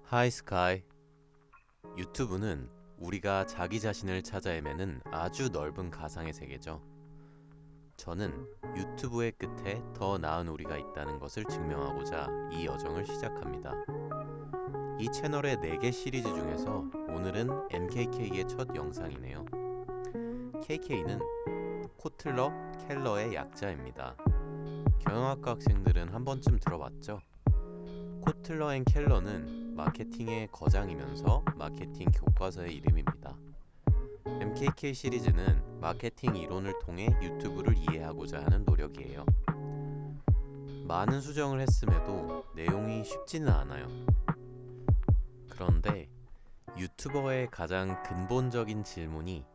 하이 스카이. 유튜브는 우리가 자기 자신을 찾아 헤매는 아주 넓은 가상의 세계죠. 저는 유튜브의 끝에 더 나은 우리가 있다는 것을 증명하고자 이 여정을 시작합니다. 이 채널의 4개 시리즈 중에서 오늘은 MKK의 첫 영상이네요. KK는 코틀러 켈러의 약자입니다. 경영학과 학생들은 한 번쯤 들어봤죠? 코틀러 앤 켈러는 마케팅의 거장이면서 마케팅 교과서의 이름입니다. MKK 시리즈는 마케팅 이론을 통해 유튜브를 이해하고자 하는 노력이에요. 많은 수정을 했음에도 내용이 쉽지는 않아요. 그런데 유튜버의 가장 근본적인 질문이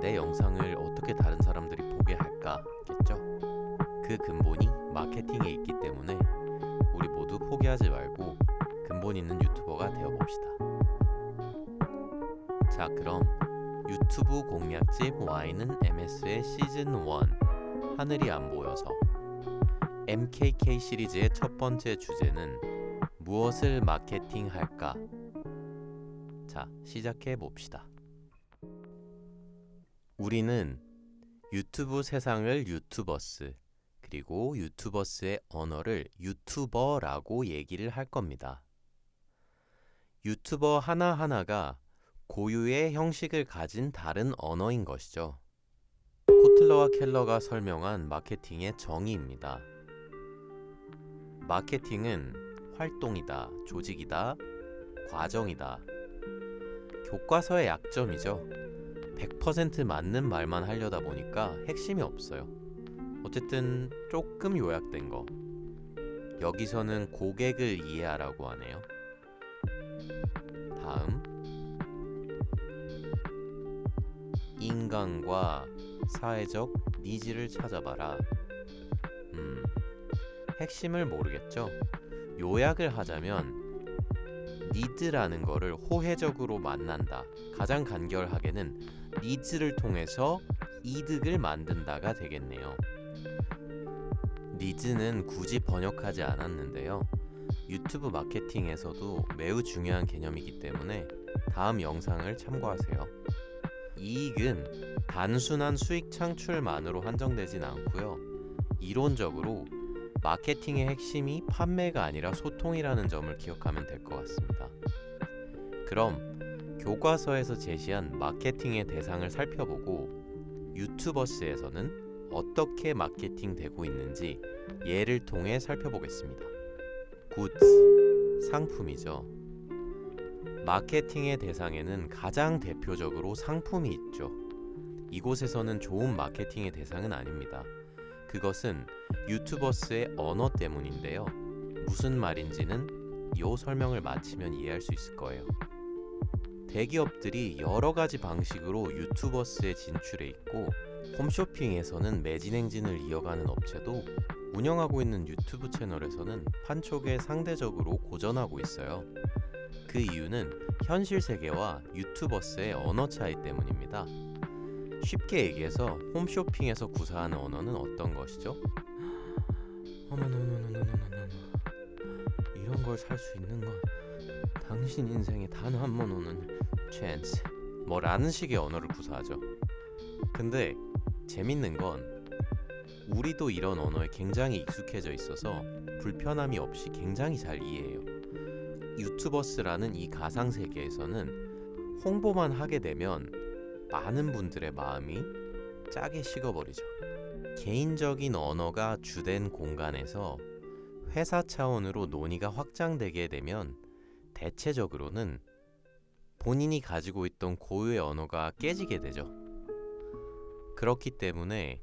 내 영상을 어떻게 다른 사람들이 보게 할까겠죠? 그 근본이 마케팅에 있기 때문에 우리 모두 포기하지 말고 근본 있는 유튜버가 되어봅시다. 자, 그럼 유튜브 공략집 Y는 MS의 시즌 1 하늘이 안 보여서 MKK 시리즈의 첫 번째 주제는 무엇을 마케팅할까? 자, 시작해 봅시다. 우리는 유튜브 세상을 유튜버스, 그리고 유튜버스의 언어를 유튜버라고 얘기를 할 겁니다. 유튜버 하나하나가 고유의 형식을 가진 다른 언어인 것이죠. 코틀러와 켈러가 설명한 마케팅의 정의입니다. 마케팅은 활동이다, 조직이다, 과정이다. 교과서의 약점이죠. 100% 맞는 말만 하려다 보니까 핵심이 없어요. 어쨌든 조금 요약된 거. 여기서는 고객을 이해하라고 하네요. 다음, 인간과 사회적 니즈를 찾아봐라. 핵심을 모르겠죠? 요약을 하자면 니드라는 거를 호혜적으로 만난다. 가장 간결하게는 니즈를 통해서 이득을 만든다가 되겠네요. 니즈는 굳이 번역하지 않았는데요. 유튜브 마케팅에서도 매우 중요한 개념이기 때문에 다음 영상을 참고하세요. 이익은 단순한 수익 창출만으로 한정되진 않고요. 이론적으로 마케팅의 핵심이 판매가 아니라 소통이라는 점을 기억하면 될 것 같습니다. 그럼 교과서에서 제시한 마케팅의 대상을 살펴보고 유튜버스에서는 어떻게 마케팅되고 있는지 예를 통해 살펴보겠습니다. 굿즈, 상품이죠. 마케팅의 대상에는 가장 대표적으로 상품이 있죠. 이곳에서는 좋은 마케팅의 대상은 아닙니다. 그것은 유튜버스의 언어 때문인데요. 무슨 말인지는 이 설명을 마치면 이해할 수 있을 거예요. 대기업들이 여러 가지 방식으로 유튜버스에 진출해 있고 홈쇼핑에서는 매진 행진을 이어가는 업체도 운영하고 있는 유튜브 채널에서는 판촉에 상대적으로 고전하고 있어요. 그 이유는 현실 세계와 유튜버스의 언어 차이 때문입니다. 쉽게 얘기해서 홈쇼핑에서 구사하는 언어는 어떤 것이죠? 어머머머머머머머, 이런 걸 살 수 있는 건 당신 인생에 단 한 번 오는 찬스, 라는 식의 언어를 구사하죠. 근데 재밌는 건 우리도 이런 언어에 굉장히 익숙해져 있어서 불편함이 없이 굉장히 잘 이해해요. 유튜버스라는 이 가상 세계에서는 홍보만 하게 되면 많은 분들의 마음이 짜게 식어버리죠. 개인적인 언어가 주된 공간에서 회사 차원으로 논의가 확장되게 되면 대체적으로는 본인이 가지고 있던 고유의 언어가 깨지게 되죠. 그렇기 때문에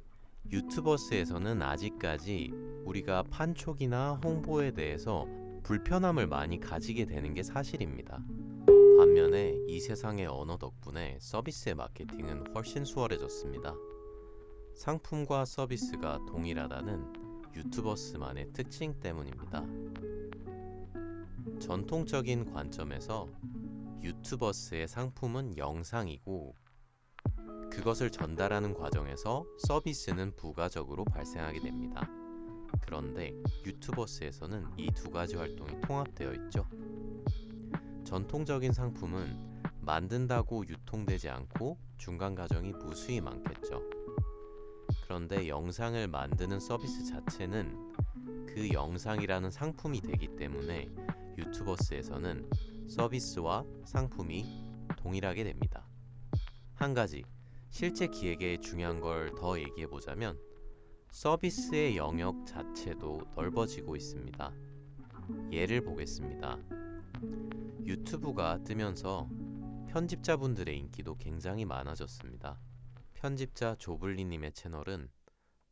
유튜버스에서는 아직까지 우리가 판촉이나 홍보에 대해서 불편함을 많이 가지게 되는 게 사실입니다. 반면에 이 세상의 언어 덕분에 서비스의 마케팅은 훨씬 수월해졌습니다. 상품과 서비스가 동일하다는 유튜버스만의 특징 때문입니다. 전통적인 관점에서 유튜버스의 상품은 영상이고 그것을 전달하는 과정에서 서비스는 부가적으로 발생하게 됩니다. 그런데 유튜버스에서는 이 두 가지 활동이 통합되어 있죠. 전통적인 상품은 만든다고 유통되지 않고 중간 과정이 무수히 많겠죠. 그런데 영상을 만드는 서비스 자체는 그 영상이라는 상품이 되기 때문에 유튜버스에서는 서비스와 상품이 동일하게 됩니다. 한 가지 실제 기획에 중요한 걸 더 얘기해 보자면 서비스의 영역 자체도 넓어지고 있습니다. 예를 보겠습니다. 유튜브가 뜨면서 편집자분들의 인기도 굉장히 많아졌습니다. 편집자 조블리님의 채널은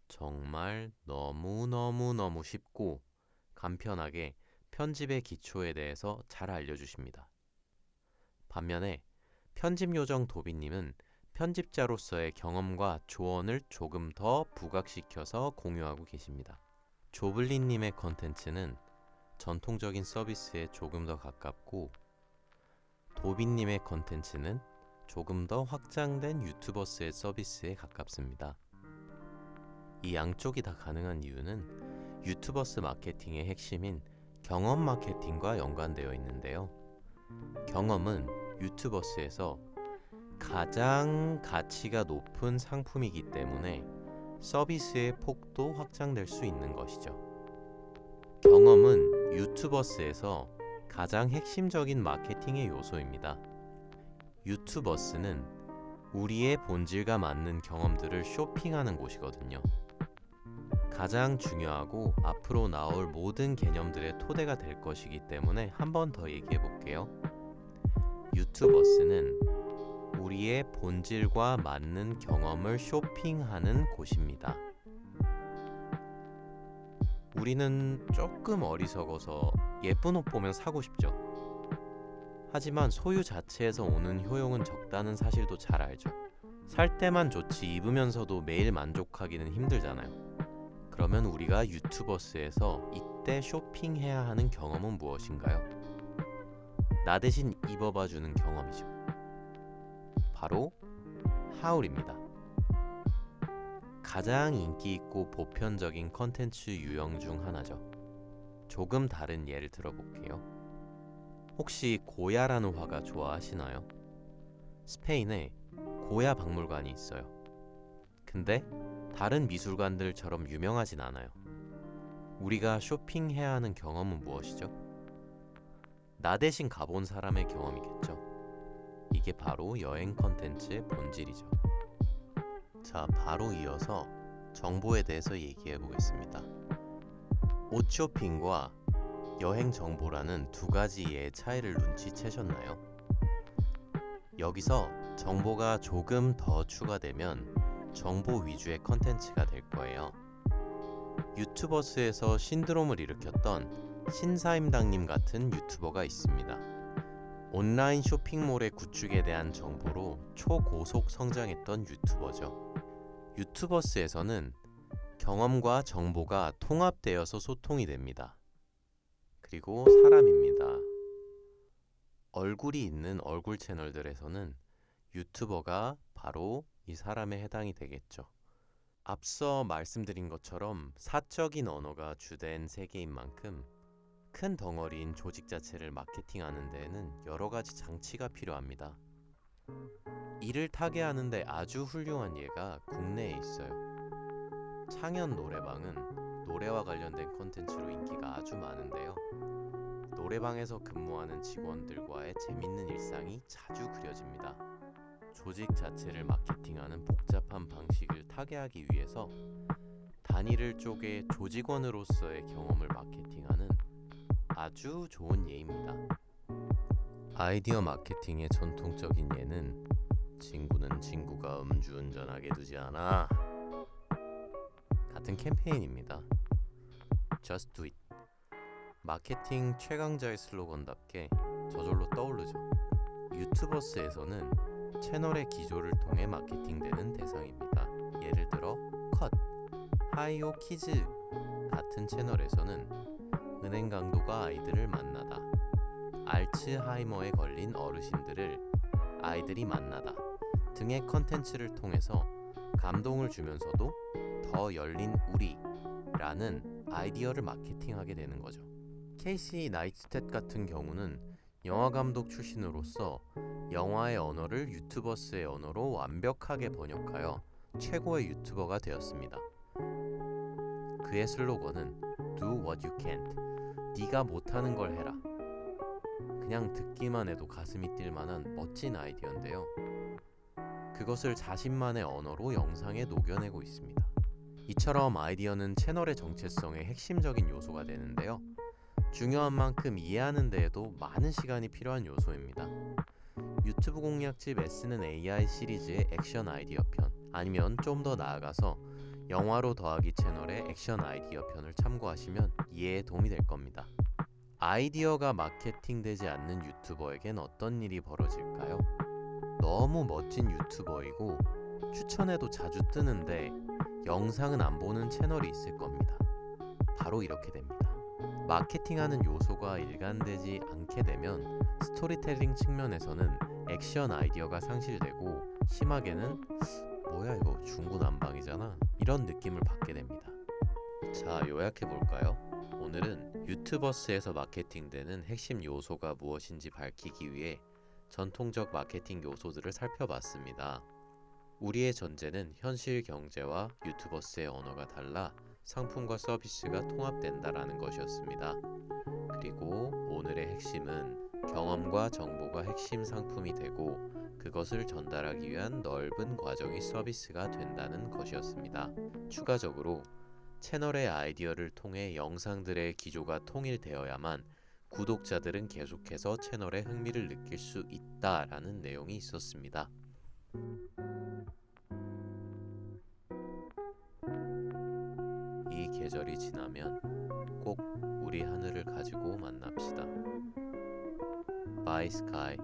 정말 너무너무 쉽고 간편하게 편집의 기초에 대해서 잘 알려주십니다. 반면에 편집요정 도비님은 편집자로서의 경험과 조언을 조금 더 부각시켜서 공유하고 계십니다. 조블리님의 컨텐츠는 전통적인 서비스에 조금 더 가깝고 도비님의 컨텐츠는 조금 더 확장된 유튜버스의 서비스에 가깝습니다. 이 양쪽이 다 가능한 이유는 유튜버스 마케팅의 핵심인 경험 마케팅과 연관되어 있는데요. 경험은 유튜버스에서 가장 가치가 높은 상품이기 때문에 서비스의 폭도 확장될 수 있는 것이죠. 경험은 유튜버스에서 가장 핵심적인 마케팅의 요소입니다. 유튜버스는 우리의 본질과 맞는 경험들을 쇼핑하는 곳이거든요. 가장 중요하고 앞으로 나올 모든 개념들의 토대가 될 것이기 때문에 한 번 더 얘기해 볼게요. 유튜버스는 우리의 본질과 맞는 경험을 쇼핑하는 곳입니다. 우리는 조금 어리석어서 예쁜 옷 보면 사고 싶죠. 하지만 소유 자체에서 오는 효용은 적다는 사실도 잘 알죠. 살 때만 좋지 입으면서도 매일 만족하기는 힘들잖아요. 그러면 우리가 유튜버스에서 이때 쇼핑해야 하는 경험은 무엇인가요? 나 대신 입어봐주는 경험이죠. 바로 하울입니다. 가장 인기 있고 보편적인 컨텐츠 유형 중 하나죠. 조금 다른 예를 들어볼게요. 혹시 고야라는 화가 좋아하시나요? 스페인에 고야 박물관이 있어요. 근데 다른 미술관들처럼 유명하진 않아요. 우리가 쇼핑해야 하는 경험은 무엇이죠? 나 대신 가본 사람의 경험이겠죠. 이게 바로 여행 컨텐츠의 본질이죠. 자, 바로 이어서 정보에 대해서 얘기해 보겠습니다. 옷 쇼핑과 여행 정보라는 두 가지의 차이를 눈치채셨나요? 여기서 정보가 조금 더 추가되면 정보 위주의 컨텐츠가 될 거예요. 유튜버스에서 신드롬을 일으켰던 신사임당님 같은 유튜버가 있습니다. 온라인 쇼핑몰의 구축에 대한 정보로 초고속 성장했던 유튜버죠. 유튜버스에서는 경험과 정보가 통합되어서 소통이 됩니다. 그리고 사람입니다. 얼굴이 있는 얼굴 채널들에서는 유튜버가 바로 이 사람에 해당이 되겠죠. 앞서 말씀드린 것처럼 사적인 언어가 주된 세계인 만큼 큰 덩어리인 조직 자체를 마케팅하는 데에는 여러 가지 장치가 필요합니다. 이를 타개하는데 아주 훌륭한 예가 국내에 있어요. 창현 노래방은 노래와 관련된 콘텐츠로 인기가 아주 많은데요. 노래방에서 근무하는 직원들과의 재밌는 일상이 자주 그려집니다. 조직 자체를 마케팅하는 복잡한 방식을 타개하기 위해서 단위를 쪼개 조직원으로서의 경험을 마케팅하는 아주 좋은 예입니다. 아이디어 마케팅의 전통적인 예는 친구는 친구가 음주운전하게 두지 않아 같은 캠페인입니다. Just do it. 마케팅 최강자의 슬로건답게 저절로 떠오르죠. 유튜버스에서는 채널의 기조를 통해 마케팅되는 대상입니다. 예를 들어 컷, 하이오 키즈 같은 채널에서는 은행 강도가 아이들을 만나다, 알츠하이머에 걸린 어르신들을 아이들이 만나다 등의 컨텐츠를 통해서 감동을 주면서도 더 열린 우리라는 아이디어를 마케팅하게 되는 거죠. 케이시 나이스텟 같은 경우는 영화 감독 출신으로서 영화의 언어를 유튜버스의 언어로 완벽하게 번역하여 최고의 유튜버가 되었습니다. 그의 슬로건은 Do what you can't. 네가 못하는 걸 해라. 그냥 듣기만 해도 가슴이 뛸 만한 멋진 아이디어인데요. 그것을 자신만의 언어로 영상에 녹여내고 있습니다. 이처럼 아이디어는 채널의 정체성의 핵심적인 요소가 되는데요. 중요한 만큼 이해하는 데에도 많은 시간이 필요한 요소입니다. 유튜브 공략집 S는 AI 시리즈의 액션 아이디어 편, 아니면 좀 더 나아가서 영화로 더하기 채널의 액션 아이디어 편을 참고하시면 이해에 도움이 될 겁니다. 아이디어가 마케팅되지 않는 유튜버에겐 어떤 일이 벌어질까요? 너무 멋진 유튜버이고 추천해도 자주 뜨는데 영상은 안 보는 채널이 있을 겁니다. 바로 이렇게 됩니다. 마케팅하는 요소가 일관되지 않게 되면 스토리텔링 측면에서는 액션 아이디어가 상실되고 심하게는 뭐야 이거 중구난방이잖아 이런 느낌을 받게 됩니다. 자, 요약해 볼까요? 오늘은 유튜버스에서 마케팅되는 핵심 요소가 무엇인지 밝히기 위해 전통적 마케팅 요소들을 살펴봤습니다. 우리의 전제는 현실 경제와 유튜버스의 언어가 달라 상품과 서비스가 통합된다라는 것이었습니다. 그리고 오늘의 핵심은 경험과 정보가 핵심 상품이 되고 그것을 전달하기 위한 넓은 과정이 서비스가 된다는 것이었습니다. 추가적으로 채널의 아이디어를 통해 영상들의 기조가 통일되어야만 구독자들은 계속해서 채널에 흥미를 느낄 수 있다라는 내용이 있었습니다. 이 계절이 지나면 꼭 우리 하늘을 가지고 만납시다. Bye Sky.